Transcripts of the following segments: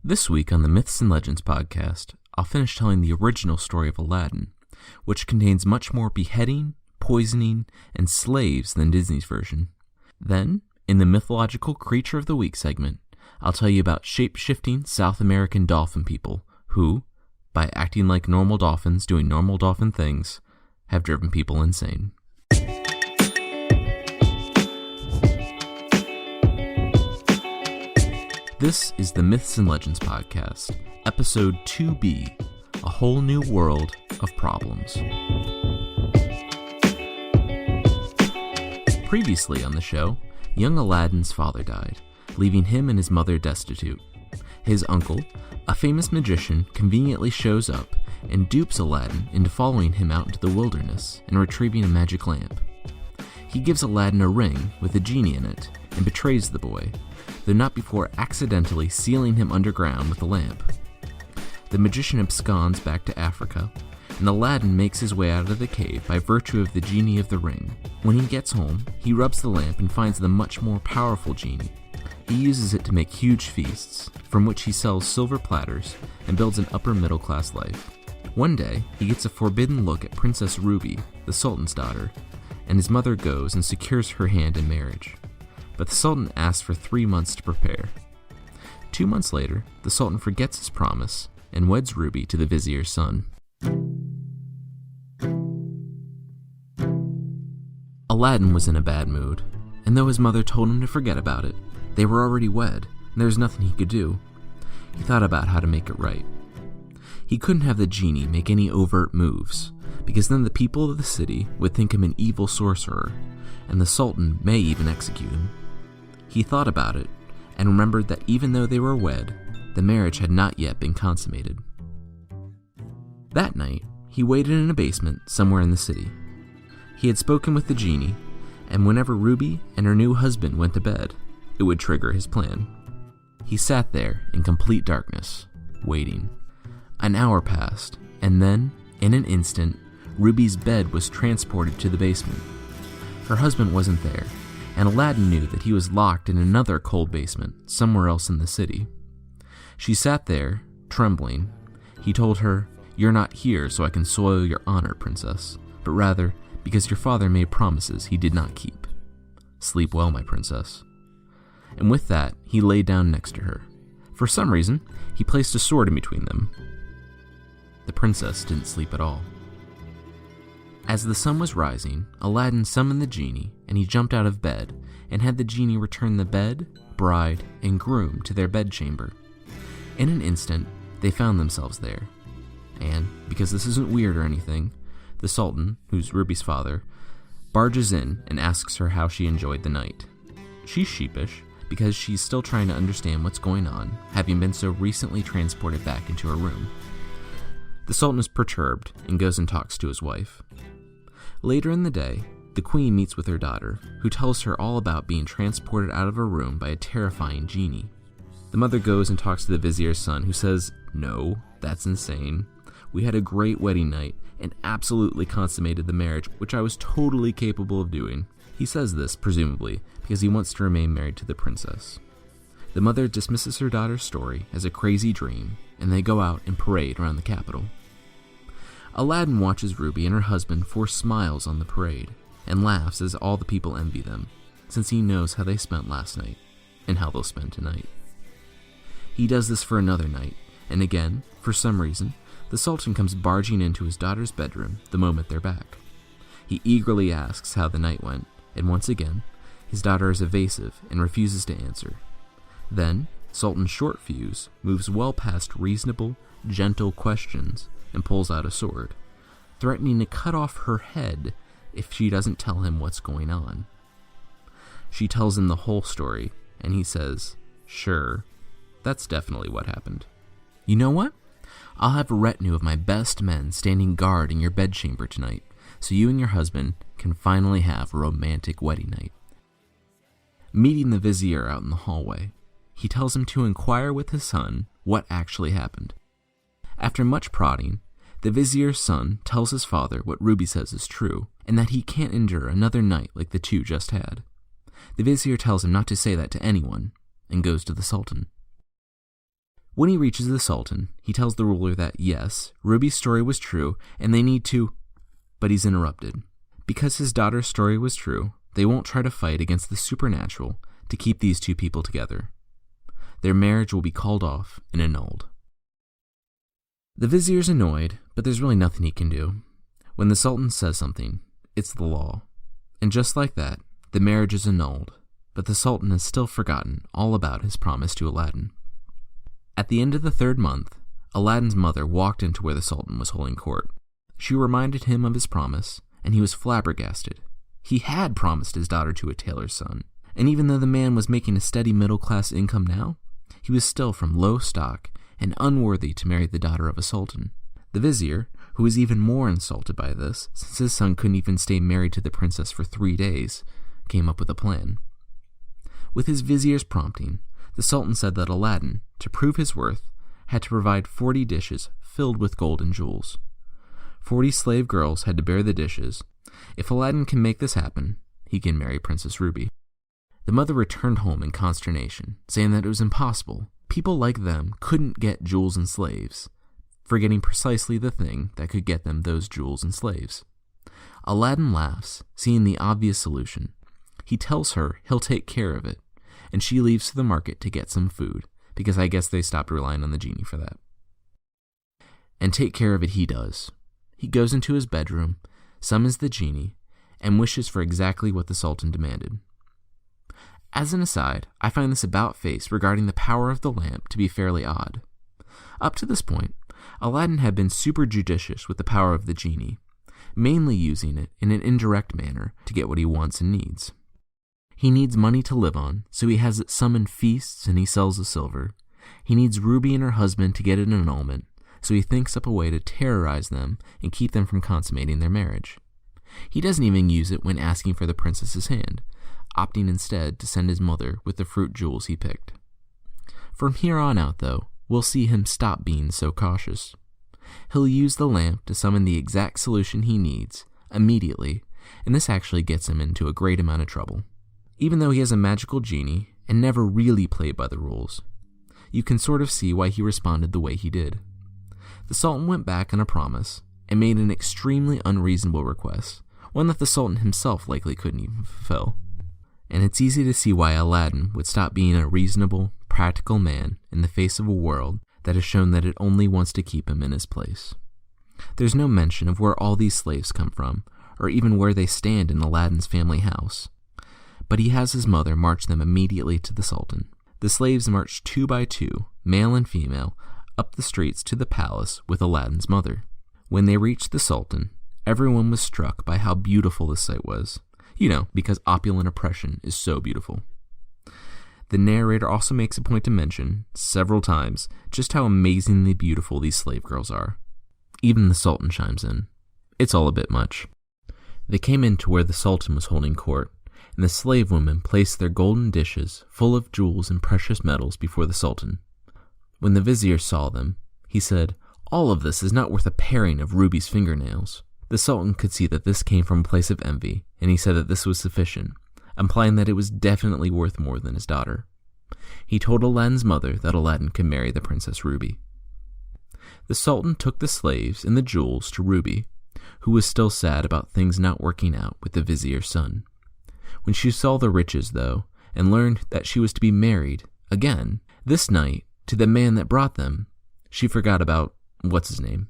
This week on the Myths and Legends podcast, I'll finish telling the original story of Aladdin, which contains much more beheading, poisoning, and slaves than Disney's version. Then, in the Mythological Creature of the Week segment, I'll tell you about shape-shifting South American dolphin people who, by acting like normal dolphins doing normal dolphin things, have driven people insane. This is the Myths and Legends podcast, episode 2B, A Whole New World of Problems. Previously on the show, young Aladdin's father died, leaving him and his mother destitute. His uncle, a famous magician, conveniently shows up and dupes Aladdin into following him out into the wilderness and retrieving a magic lamp. He gives Aladdin a ring with a genie in it and betrays the boy, though not before accidentally sealing him underground with the lamp. The magician absconds back to Africa, and Aladdin makes his way out of the cave by virtue of the genie of the ring. When he gets home, he rubs the lamp and finds the much more powerful genie. He uses it to make huge feasts, from which he sells silver platters and builds an upper-middle-class life. One day, he gets a forbidden look at Princess Ruby, the Sultan's daughter, and his mother goes and secures her hand in marriage. But the Sultan asks for 3 months to prepare. 2 months later, the Sultan forgets his promise and weds Ruby to the vizier's son. Aladdin was in a bad mood, and though his mother told him to forget about it, they were already wed, and there was nothing he could do. He thought about how to make it right. He couldn't have the genie make any overt moves, because then the people of the city would think him an evil sorcerer, and the Sultan may even execute him. He thought about it, and remembered that even though they were wed, the marriage had not yet been consummated. That night, he waited in a basement somewhere in the city. He had spoken with the genie, and whenever Ruby and her new husband went to bed, it would trigger his plan. He sat there in complete darkness, waiting. An hour passed, and then, in an instant, Ruby's bed was transported to the basement. Her husband wasn't there, and Aladdin knew that he was locked in another cold basement somewhere else in the city. She sat there, trembling. He told her, "You're not here so I can soil your honor, princess, but rather because your father made promises he did not keep. Sleep well, my princess." And with that, he lay down next to her. For some reason, he placed a sword in between them. The princess didn't sleep at all. As the sun was rising, Aladdin summoned the genie, and he jumped out of bed and had the genie return the bed, bride, and groom to their bedchamber. In an instant, they found themselves there. And, because this isn't weird or anything, the Sultan, who's Ruby's father, barges in and asks her how she enjoyed the night. She's sheepish, because she's still trying to understand what's going on, having been so recently transported back into her room. The Sultan is perturbed and goes and talks to his wife. Later in the day, the queen meets with her daughter, who tells her all about being transported out of her room by a terrifying genie. The mother goes and talks to the vizier's son, who says, "No, that's insane. We had a great wedding night and absolutely consummated the marriage, which I was totally capable of doing." He says this, presumably, because he wants to remain married to the princess. The mother dismisses her daughter's story as a crazy dream, and they go out and parade around the capital. Aladdin watches Ruby and her husband force smiles on the parade, and laughs as all the people envy them, since he knows how they spent last night, and how they'll spend tonight. He does this for another night, and again, for some reason, the Sultan comes barging into his daughter's bedroom the moment they're back. He eagerly asks how the night went, and once again, his daughter is evasive and refuses to answer. Then, Sultan Shortfuse moves well past reasonable, gentle questions and pulls out a sword, threatening to cut off her head if she doesn't tell him what's going on. She tells him the whole story, and he says, "Sure, that's definitely what happened. You know what? I'll have a retinue of my best men standing guard in your bedchamber tonight, so you and your husband can finally have a romantic wedding night." Meeting the vizier out in the hallway, he tells him to inquire with his son what actually happened. After much prodding, the vizier's son tells his father what Ruby says is true, and that he can't endure another night like the two just had. The vizier tells him not to say that to anyone, and goes to the Sultan. When he reaches the Sultan, he tells the ruler that yes, Ruby's story was true and they need to, but he's interrupted. Because his daughter's story was true, they won't try to fight against the supernatural to keep these two people together. Their marriage will be called off and annulled. The vizier's annoyed, but there's really nothing he can do. When the Sultan says something, it's the law. And just like that, the marriage is annulled, but the Sultan has still forgotten all about his promise to Aladdin. At the end of the 3rd month, Aladdin's mother walked into where the Sultan was holding court. She reminded him of his promise, and he was flabbergasted. He had promised his daughter to a tailor's son, and even though the man was making a steady middle-class income now, he was still from low stock and unworthy to marry the daughter of a sultan. The vizier, who was even more insulted by this, since his son couldn't even stay married to the princess for 3 days, came up with a plan. With his vizier's prompting, the Sultan said that Aladdin, to prove his worth, had to provide 40 dishes filled with gold and jewels. 40 slave girls had to bear the dishes. If Aladdin can make this happen, he can marry Princess Ruby. The mother returned home in consternation, saying that it was impossible. People like them couldn't get jewels and slaves, forgetting precisely the thing that could get them those jewels and slaves. Aladdin laughs, seeing the obvious solution. He tells her he'll take care of it, and she leaves to the market to get some food, because I guess they stopped relying on the genie for that. And take care of it he does. He goes into his bedroom, summons the genie, and wishes for exactly what the Sultan demanded. As an aside, I find this about-face regarding the power of the lamp to be fairly odd. Up to this point, Aladdin had been super judicious with the power of the genie, mainly using it in an indirect manner to get what he wants and needs. He needs money to live on, so he has it summon feasts and he sells the silver. He needs Ruby and her husband to get an annulment, so he thinks up a way to terrorize them and keep them from consummating their marriage. He doesn't even use it when asking for the princess's hand, opting instead to send his mother with the fruit jewels he picked. From here on out, though, we'll see him stop being so cautious. He'll use the lamp to summon the exact solution he needs, immediately, and this actually gets him into a great amount of trouble. Even though he has a magical genie and never really played by the rules, you can sort of see why he responded the way he did. The Sultan went back on a promise and made an extremely unreasonable request, one that the Sultan himself likely couldn't even fulfill. And it's easy to see why Aladdin would stop being a reasonable, practical man in the face of a world that has shown that it only wants to keep him in his place. There's no mention of where all these slaves come from, or even where they stand in Aladdin's family house. But he has his mother march them immediately to the Sultan. The slaves march 2 by 2, male and female, up the streets to the palace with Aladdin's mother. When they reached the Sultan, everyone was struck by how beautiful the sight was. Because opulent oppression is so beautiful. The narrator also makes a point to mention, several times, just how amazingly beautiful these slave girls are. Even the Sultan chimes in. It's all a bit much. They came into where the Sultan was holding court, and the slave women placed their golden dishes full of jewels and precious metals before the Sultan. When the vizier saw them, he said, "All of this is not worth a paring of Ruby's fingernails." The Sultan could see that this came from a place of envy, and he said that this was sufficient, implying that it was definitely worth more than his daughter. He told Aladdin's mother that Aladdin could marry the Princess Ruby. The Sultan took the slaves and the jewels to Ruby, who was still sad about things not working out with the vizier's son. When she saw the riches, though, and learned that she was to be married, again, this night, to the man that brought them, she forgot about what's-his-name.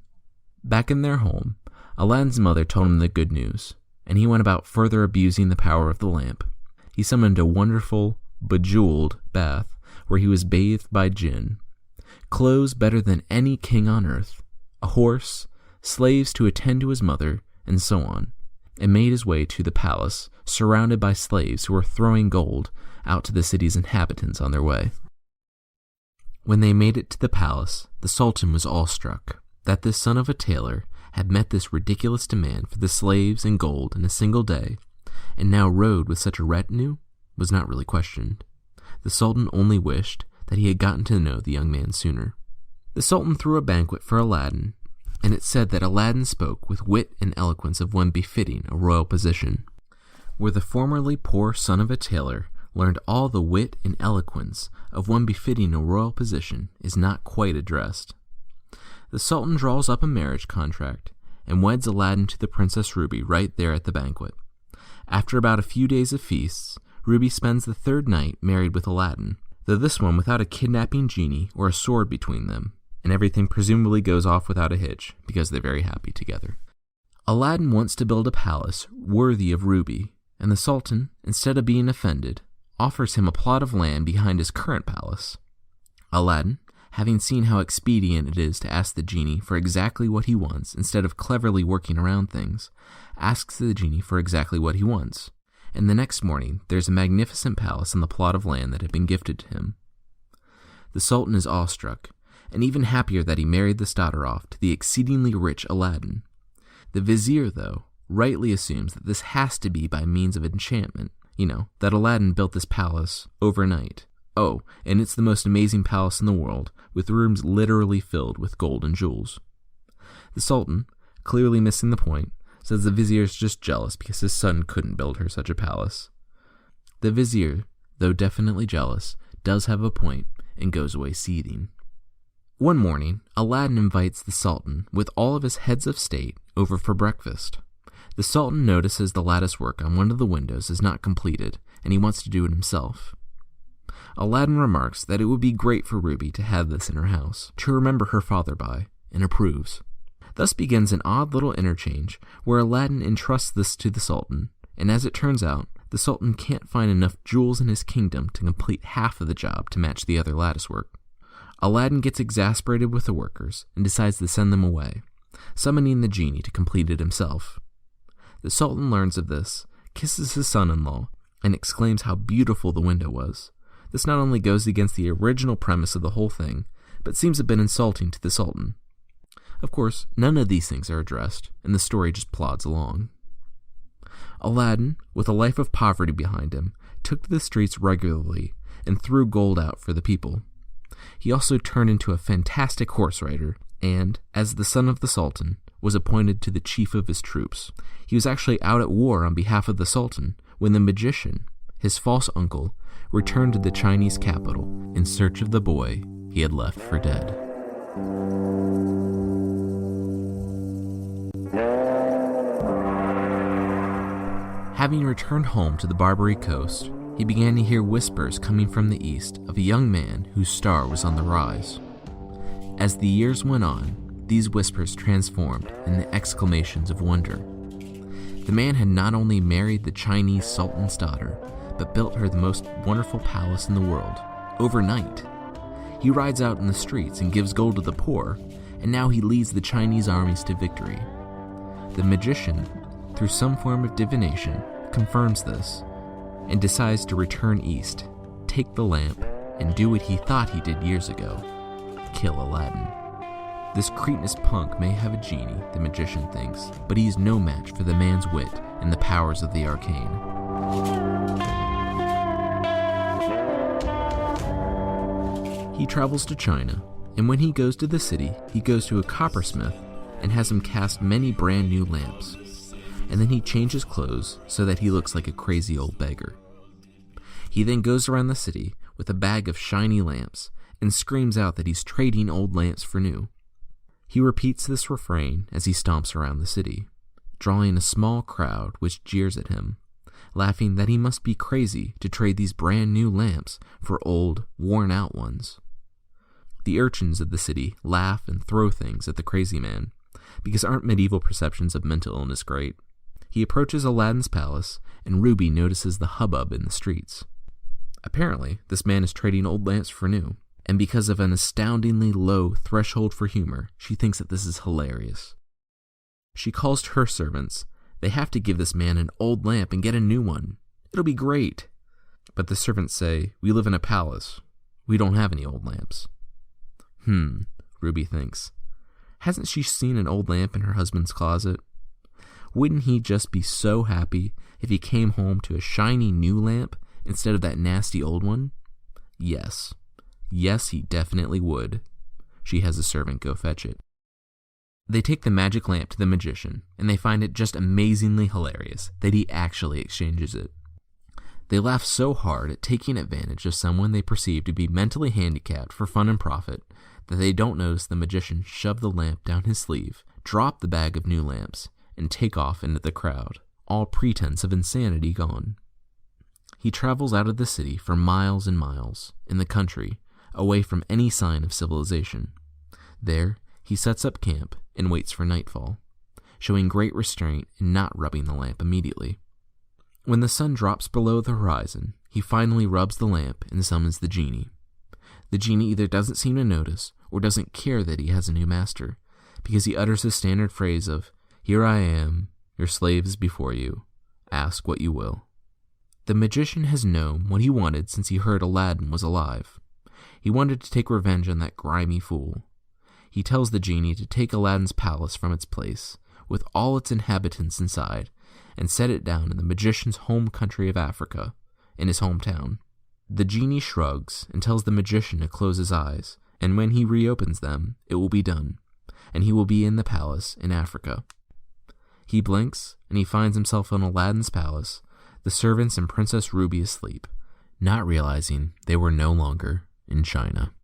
Back in their home, Aladdin's mother told him the good news, and he went about further abusing the power of the lamp. He summoned a wonderful, bejeweled bath where he was bathed by jinn, clothes better than any king on earth, a horse, slaves to attend to his mother, and so on, and made his way to the palace, surrounded by slaves who were throwing gold out to the city's inhabitants on their way. When they made it to the palace, the Sultan was awestruck that this son of a tailor had met this ridiculous demand for the slaves and gold in a single day, and now rode with such a retinue, was not really questioned. The Sultan only wished that he had gotten to know the young man sooner. The Sultan threw a banquet for Aladdin, and it said that Aladdin spoke with wit and eloquence of one befitting a royal position. Where the formerly poor son of a tailor learned all the wit and eloquence of one befitting a royal position is not quite addressed. The Sultan draws up a marriage contract and weds Aladdin to the Princess Ruby right there at the banquet. After about a few days of feasts, Ruby spends the third night married with Aladdin, though this one without a kidnapping genie or a sword between them, and everything presumably goes off without a hitch because they're very happy together. Aladdin wants to build a palace worthy of Ruby, and the Sultan, instead of being offended, offers him a plot of land behind his current palace. Aladdin, having seen how expedient it is to ask the genie for exactly what he wants instead of cleverly working around things, asks the genie for exactly what he wants, and the next morning there's a magnificent palace on the plot of land that had been gifted to him. The Sultan is awestruck, and even happier that he married this daughter off to the exceedingly rich Aladdin. The vizier, though, rightly assumes that this has to be by means of enchantment, that Aladdin built this palace overnight. Oh, and it's the most amazing palace in the world, with rooms literally filled with gold and jewels. The Sultan, clearly missing the point, says the vizier is just jealous because his son couldn't build her such a palace. The vizier, though definitely jealous, does have a point and goes away seething. One morning, Aladdin invites the Sultan with all of his heads of state over for breakfast. The Sultan notices the lattice work on one of the windows is not completed, and he wants to do it himself. Aladdin remarks that it would be great for Ruby to have this in her house, to remember her father by, and approves. Thus begins an odd little interchange where Aladdin entrusts this to the Sultan, and as it turns out, the Sultan can't find enough jewels in his kingdom to complete half of the job to match the other lattice work. Aladdin gets exasperated with the workers and decides to send them away, summoning the genie to complete it himself. The Sultan learns of this, kisses his son-in-law, and exclaims how beautiful the window was. This not only goes against the original premise of the whole thing, but seems a bit insulting to the Sultan. Of course, none of these things are addressed, and the story just plods along. Aladdin, with a life of poverty behind him, took to the streets regularly and threw gold out for the people. He also turned into a fantastic horse rider, and, as the son of the Sultan, was appointed to the chief of his troops. He was actually out at war on behalf of the Sultan when the magician, his false uncle, returned to the Chinese capital in search of the boy he had left for dead. Having returned home to the Barbary coast, he began to hear whispers coming from the east of a young man whose star was on the rise. As the years went on, these whispers transformed into exclamations of wonder. The man had not only married the Chinese Sultan's daughter, but built her the most wonderful palace in the world, overnight. He rides out in the streets and gives gold to the poor, and now he leads the Chinese armies to victory. The magician, through some form of divination, confirms this, and decides to return east, take the lamp, and do what he thought he did years ago, kill Aladdin. This cretinous punk may have a genie, the magician thinks, but he is no match for the man's wit and the powers of the arcane. He travels to China, and when he goes to the city, he goes to a coppersmith and has him cast many brand new lamps. And then he changes clothes so that he looks like a crazy old beggar. He then goes around the city with a bag of shiny lamps and screams out that he's trading old lamps for new. He repeats this refrain as he stomps around the city, drawing a small crowd which jeers at him, laughing that he must be crazy to trade these brand new lamps for old, worn-out ones. The urchins of the city laugh and throw things at the crazy man, because aren't medieval perceptions of mental illness great? He approaches Aladdin's palace, and Ruby notices the hubbub in the streets. Apparently, this man is trading old lamps for new, and because of an astoundingly low threshold for humor, she thinks that this is hilarious. She calls to her servants. They have to give this man an old lamp and get a new one. It'll be great. But the servants say, "We live in a palace. We don't have any old lamps." Ruby thinks. Hasn't she seen an old lamp in her husband's closet? Wouldn't he just be so happy if he came home to a shiny new lamp instead of that nasty old one? Yes. Yes, he definitely would. She has a servant go fetch it. They take the magic lamp to the magician, and they find it just amazingly hilarious that he actually exchanges it. They laugh so hard at taking advantage of someone they perceive to be mentally handicapped for fun and profit that they don't notice the magician shove the lamp down his sleeve, drop the bag of new lamps, and take off into the crowd, all pretense of insanity gone. He travels out of the city for miles and miles, in the country, away from any sign of civilization. There, he sets up camp and waits for nightfall, showing great restraint in not rubbing the lamp immediately. When the sun drops below the horizon, he finally rubs the lamp and summons the genie. The genie either doesn't seem to notice or doesn't care that he has a new master, because he utters his standard phrase of, "Here I am, your slave is before you, ask what you will." The magician has known what he wanted since he heard Aladdin was alive. He wanted to take revenge on that grimy fool. He tells the genie to take Aladdin's palace from its place, with all its inhabitants inside, and set it down in the magician's home country of Africa, in his hometown. The genie shrugs and tells the magician to close his eyes, and when he reopens them, it will be done, and he will be in the palace in Africa. He blinks, and he finds himself in Aladdin's palace, the servants and Princess Ruby asleep, not realizing they were no longer in China.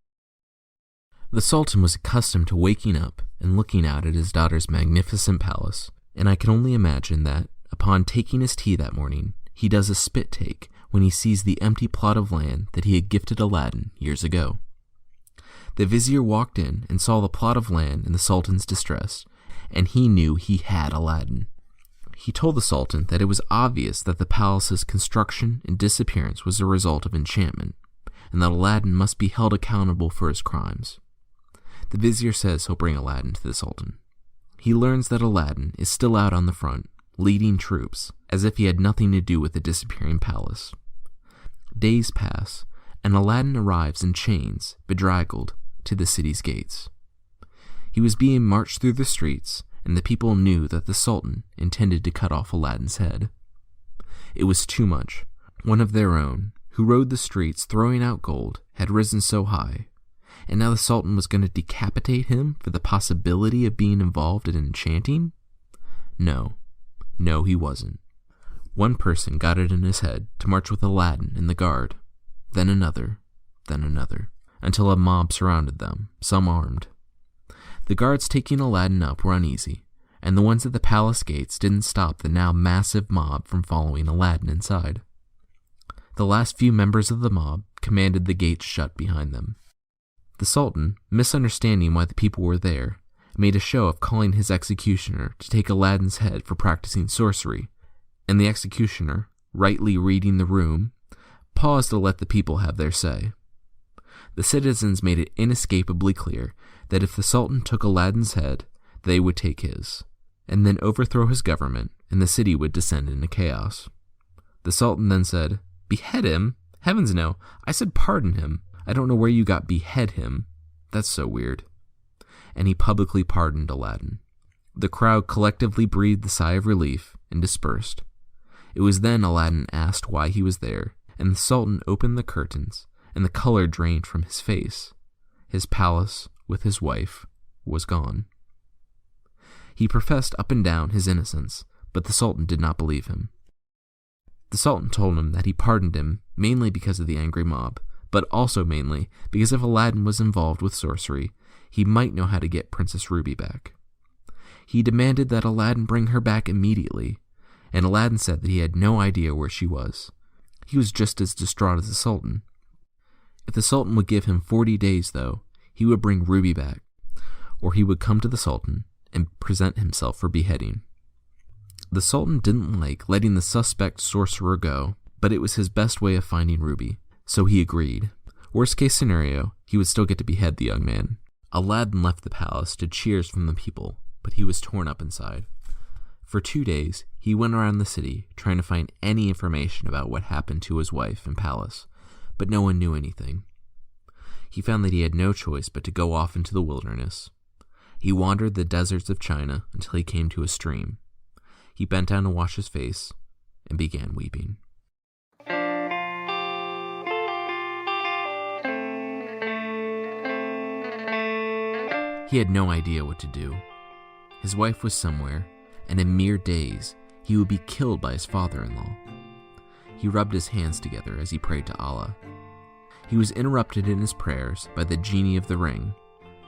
The Sultan was accustomed to waking up and looking out at his daughter's magnificent palace, and I can only imagine that, upon taking his tea that morning, he does a spit take when he sees the empty plot of land that he had gifted Aladdin years ago. The vizier walked in and saw the plot of land in the Sultan's distress, and he knew he had Aladdin. He told the Sultan that it was obvious that the palace's construction and disappearance was a result of enchantment, and that Aladdin must be held accountable for his crimes. The vizier says he'll bring Aladdin to the Sultan. He learns that Aladdin is still out on the front, leading troops, as if he had nothing to do with the disappearing palace. Days pass, and Aladdin arrives in chains, bedraggled, to the city's gates. He was being marched through the streets, and the people knew that the Sultan intended to cut off Aladdin's head. It was too much. One of their own, who rode the streets throwing out gold, had risen so high, and now the Sultan was going to decapitate him for the possibility of being involved in enchanting? No, he wasn't. One person got it in his head to march with Aladdin and the guard, then another, until a mob surrounded them, some armed. The guards taking Aladdin up were uneasy, and the ones at the palace gates didn't stop the now massive mob from following Aladdin inside. The last few members of the mob commanded the gates shut behind them. The Sultan, misunderstanding why the people were there, made a show of calling his executioner to take Aladdin's head for practicing sorcery, and the executioner, rightly reading the room, paused to let the people have their say. The citizens made it inescapably clear that if the Sultan took Aladdin's head, they would take his, and then overthrow his government, and the city would descend into chaos. The Sultan then said, "Behead him? Heavens no, I said pardon him. I don't know where you got behead him. That's so weird." And he publicly pardoned Aladdin. The crowd collectively breathed a sigh of relief and dispersed. It was then Aladdin asked why he was there, and the Sultan opened the curtains, and the color drained from his face. His palace, with his wife, was gone. He professed up and down his innocence, but the Sultan did not believe him. The Sultan told him that he pardoned him mainly because of the angry mob, but also mainly because if Aladdin was involved with sorcery, he might know how to get Princess Ruby back. He demanded that Aladdin bring her back immediately, and Aladdin said that he had no idea where she was. He was just as distraught as the Sultan. If the Sultan would give him 40 days, though, he would bring Ruby back, or he would come to the Sultan and present himself for beheading. The Sultan didn't like letting the suspect sorcerer go, but it was his best way of finding Ruby, so he agreed. Worst case scenario, he would still get to behead the young man. Aladdin left the palace to cheers from the people, but he was torn up inside. For 2 days, he went around the city trying to find any information about what happened to his wife and palace, but no one knew anything. He found that he had no choice but to go off into the wilderness. He wandered the deserts of China until he came to a stream. He bent down to wash his face and began weeping. He had no idea what to do. His wife was somewhere, and in mere days, he would be killed by his father-in-law. he rubbed his hands together as he prayed to Allah. He was interrupted in his prayers by the genie of the ring.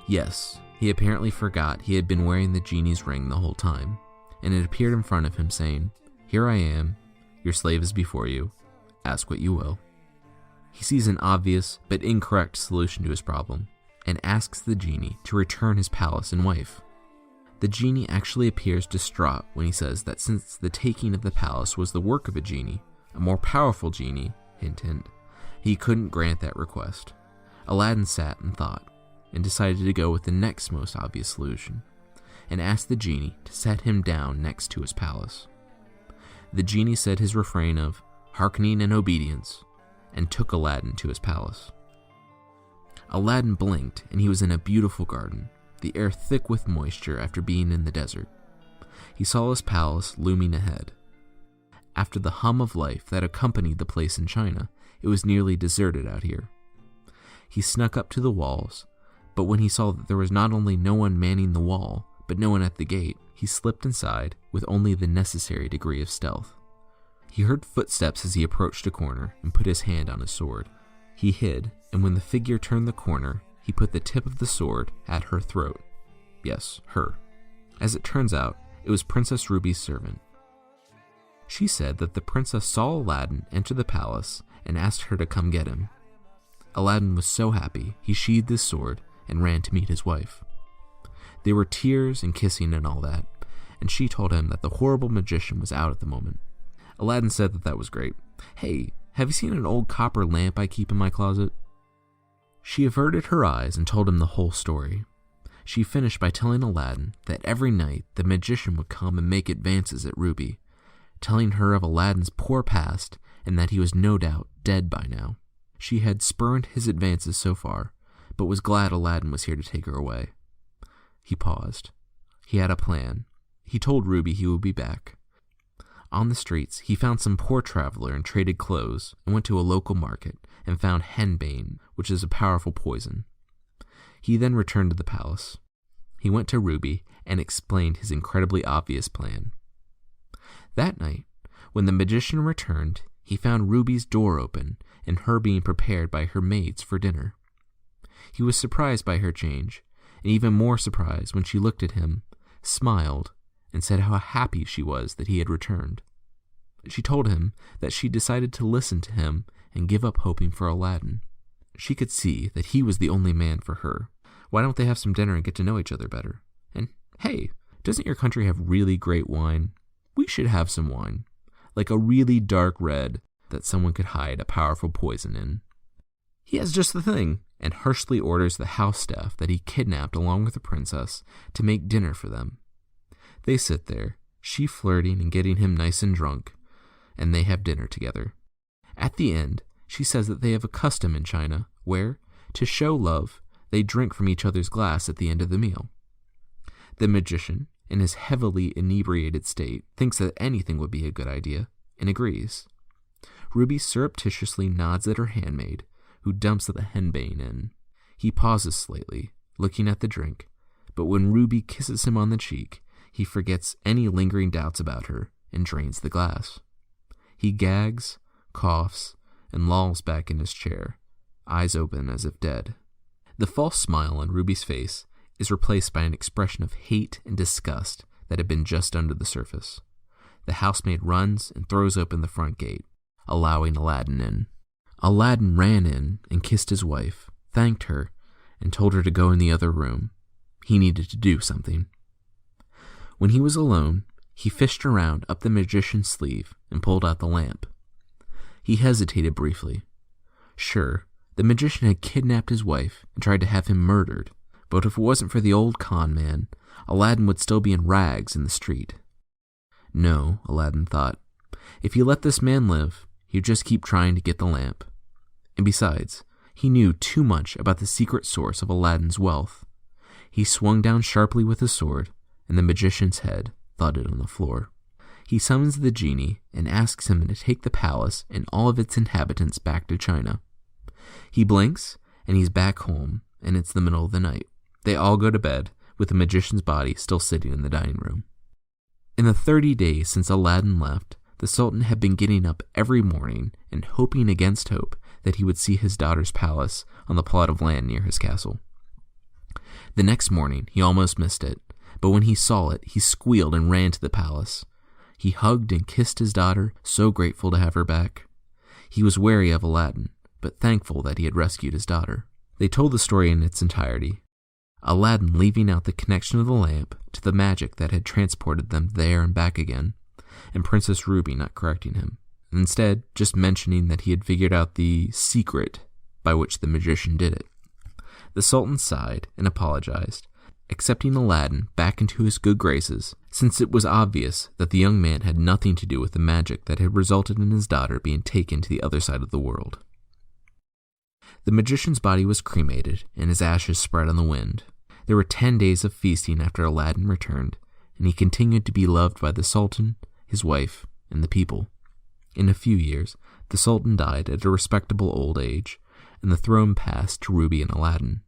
Yes, he apparently forgot he had been wearing the genie's ring the whole time, and it appeared in front of him saying, "Here I am, your slave is before you, ask what you will." He sees an obvious but incorrect solution to his problem, and asks the genie to return his palace and wife. The genie actually appears distraught when he says that since the taking of the palace was the work of a genie, a more powerful genie, hint hint, he couldn't grant that request. Aladdin sat and thought, and decided to go with the next most obvious solution, and asked the genie to set him down next to his palace. The genie said his refrain of hearkening and obedience, and took Aladdin to his palace. Aladdin blinked, and he was in a beautiful garden, the air thick with moisture after being in the desert. He saw his palace looming ahead. After the hum of life that accompanied the place in China, it was nearly deserted out here. He snuck up to the walls, but when he saw that there was not only no one manning the wall, but no one at the gate, he slipped inside with only the necessary degree of stealth. He heard footsteps as he approached a corner and put his hand on his sword. He hid, and when the figure turned the corner, he put the tip of the sword at her throat. Yes, her. As it turns out, it was Princess Ruby's servant. She said that the princess saw Aladdin enter the palace and asked her to come get him. Aladdin was so happy, he sheathed his sword and ran to meet his wife. There were tears and kissing and all that, and she told him that the horrible magician was out at the moment. Aladdin said that was great. "Hey, have you seen an old copper lamp I keep in my closet?" She averted her eyes and told him the whole story. She finished by telling Aladdin that every night the magician would come and make advances at Ruby, telling her of Aladdin's poor past and that he was no doubt dead by now. She had spurned his advances so far, but was glad Aladdin was here to take her away. He paused. He had a plan. He told Ruby he would be back. On the streets, he found some poor traveler and traded clothes, and went to a local market and found henbane, which is a powerful poison. He then returned to the palace. He went to Ruby and explained his incredibly obvious plan. That night, when the magician returned, he found Ruby's door open and her being prepared by her maids for dinner. He was surprised by her change, and even more surprised when she looked at him, smiled, and said how happy she was that he had returned. She told him that she decided to listen to him and give up hoping for Aladdin. She could see that he was the only man for her. Why don't they have some dinner and get to know each other better? And hey, doesn't your country have really great wine? We should have some wine, like a really dark red that someone could hide a powerful poison in. He has just the thing, and harshly orders the house staff that he kidnapped along with the princess to make dinner for them. They sit there, she flirting and getting him nice and drunk, and they have dinner together. At the end, she says that they have a custom in China where, to show love, they drink from each other's glass at the end of the meal. The magician, in his heavily inebriated state, thinks that anything would be a good idea, and agrees. Ruby surreptitiously nods at her handmaid, who dumps the henbane in. He pauses slightly, looking at the drink, but when Ruby kisses him on the cheek, he forgets any lingering doubts about her and drains the glass. He gags, coughs, and lolls back in his chair, eyes open as if dead. The false smile on Ruby's face is replaced by an expression of hate and disgust that had been just under the surface. The housemaid runs and throws open the front gate, allowing Aladdin in. Aladdin ran in and kissed his wife, thanked her, and told her to go in the other room. He needed to do something. When he was alone, he fished around up the magician's sleeve and pulled out the lamp. He hesitated briefly. Sure, the magician had kidnapped his wife and tried to have him murdered, but if it wasn't for the old con man, Aladdin would still be in rags in the street. No, Aladdin thought, if he let this man live, he'd just keep trying to get the lamp. And besides, he knew too much about the secret source of Aladdin's wealth. He swung down sharply with his sword, and the magician's head thudded on the floor. He summons the genie and asks him to take the palace and all of its inhabitants back to China. He blinks, and he's back home, and it's the middle of the night. They all go to bed, with the magician's body still sitting in the dining room. In the 30 days since Aladdin left, the Sultan had been getting up every morning and hoping against hope that he would see his daughter's palace on the plot of land near his castle. The next morning, he almost missed it, but when he saw it, he squealed and ran to the palace. He hugged and kissed his daughter, so grateful to have her back. He was wary of Aladdin, but thankful that he had rescued his daughter. They told the story in its entirety, Aladdin leaving out the connection of the lamp to the magic that had transported them there and back again, and Princess Ruby not correcting him, and instead just mentioning that he had figured out the secret by which the magician did it. The Sultan sighed and apologized, accepting Aladdin back into his good graces, since it was obvious that the young man had nothing to do with the magic that had resulted in his daughter being taken to the other side of the world. The magician's body was cremated, and his ashes spread on the wind. There were 10 days of feasting after Aladdin returned, and he continued to be loved by the Sultan, his wife, and the people. In a few years, the Sultan died at a respectable old age, and the throne passed to Ruby and Aladdin.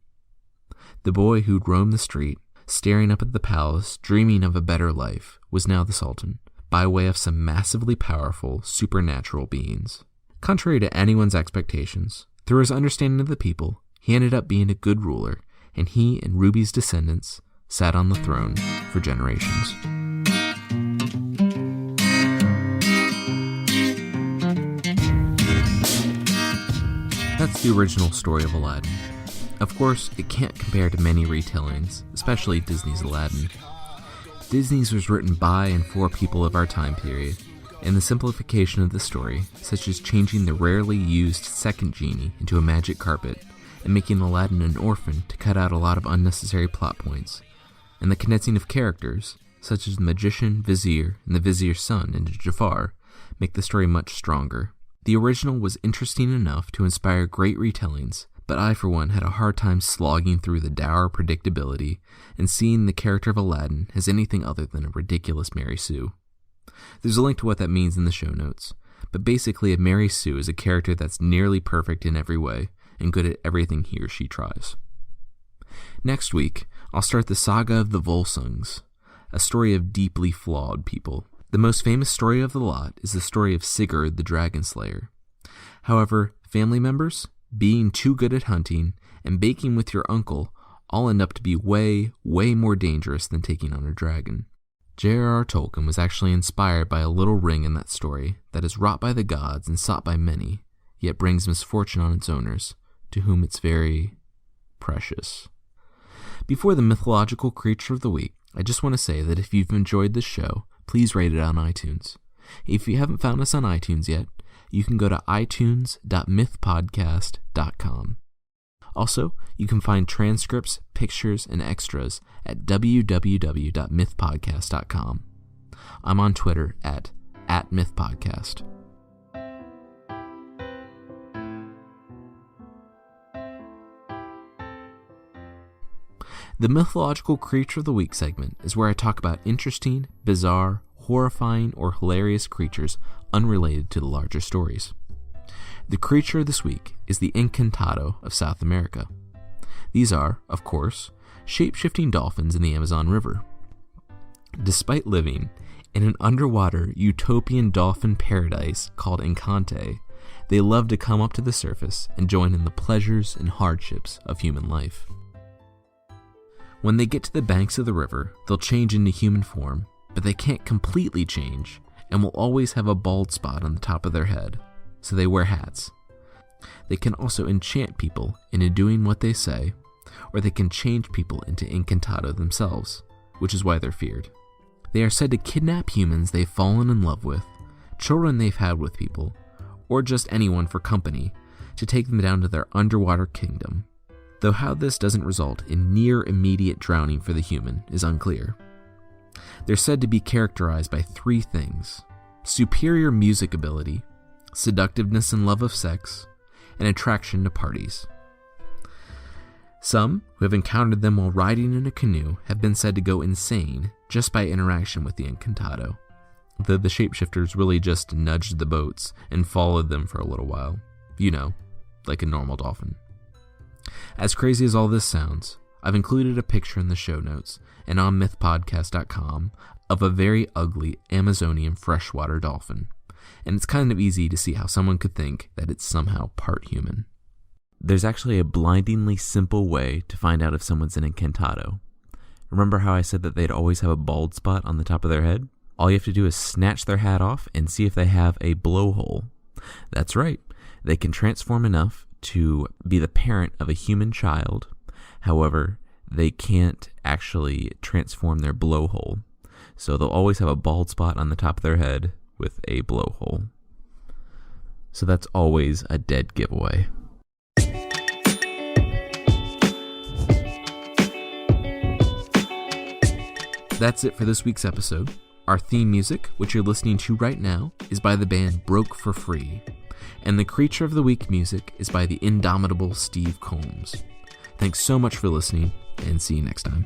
The boy who'd roamed the street, staring up at the palace, dreaming of a better life, was now the Sultan, by way of some massively powerful, supernatural beings. Contrary to anyone's expectations, through his understanding of the people, he ended up being a good ruler, and he and Ruby's descendants sat on the throne for generations. That's the original story of Aladdin. Of course, it can't compare to many retellings, especially Disney's Aladdin. Disney's was written by and for people of our time period, and the simplification of the story, such as changing the rarely used second genie into a magic carpet, and making Aladdin an orphan to cut out a lot of unnecessary plot points, and the condensing of characters, such as the magician, vizier, and the vizier's son into Jafar, make the story much stronger. The original was interesting enough to inspire great retellings, but I, for one, had a hard time slogging through the dour predictability and seeing the character of Aladdin as anything other than a ridiculous Mary Sue. There's a link to what that means in the show notes, but basically a Mary Sue is a character that's nearly perfect in every way and good at everything he or she tries. Next week, I'll start the saga of the Volsungs, a story of deeply flawed people. The most famous story of the lot is the story of Sigurd the Dragon Slayer. However, family members, being too good at hunting, and baking with your uncle all end up to be way, way more dangerous than taking on a dragon. J.R.R. Tolkien was actually inspired by a little ring in that story that is wrought by the gods and sought by many, yet brings misfortune on its owners, to whom it's very precious. Before the mythological creature of the week, I just want to say that if you've enjoyed this show, please rate it on iTunes. If you haven't found us on iTunes yet, you can go to itunes.mythpodcast.com. Also, you can find transcripts, pictures, and extras at www.mythpodcast.com. I'm on Twitter at @mythpodcast. The Mythological Creature of the Week segment is where I talk about interesting, bizarre, horrifying, or hilarious creatures unrelated to the larger stories. The creature this week is the Encantado of South America. These are, of course, shape-shifting dolphins in the Amazon River. Despite living in an underwater utopian dolphin paradise called Encante, they love to come up to the surface and join in the pleasures and hardships of human life. When they get to the banks of the river, they'll change into human form, but they can't completely change and will always have a bald spot on the top of their head, so they wear hats. They can also enchant people into doing what they say, or they can change people into Encantado themselves, which is why they're feared. They are said to kidnap humans they've fallen in love with, children they've had with people, or just anyone for company, to take them down to their underwater kingdom, though how this doesn't result in near immediate drowning for the human is unclear. They're said to be characterized by 3 things: superior music ability, seductiveness and love of sex, and attraction to parties. Some who have encountered them while riding in a canoe have been said to go insane just by interaction with the Encantado, though the shapeshifters really just nudged the boats and followed them for a little while, like a normal dolphin. As crazy as all this sounds, I've included a picture in the show notes and on mythpodcast.com of a very ugly Amazonian freshwater dolphin, and it's kind of easy to see how someone could think that it's somehow part human. There's actually a blindingly simple way to find out if someone's an encantado. Remember how I said that they'd always have a bald spot on the top of their head? All you have to do is snatch their hat off and see if they have a blowhole. That's right. They can transform enough to be the parent of a human child. However, they can't actually transform their blowhole. So they'll always have a bald spot on the top of their head with a blowhole. So that's always a dead giveaway. That's it for this week's episode. Our theme music, which you're listening to right now, is by the band Broke for Free, and the Creature of the Week music is by the indomitable Steve Combs. Thanks so much for listening, and see you next time.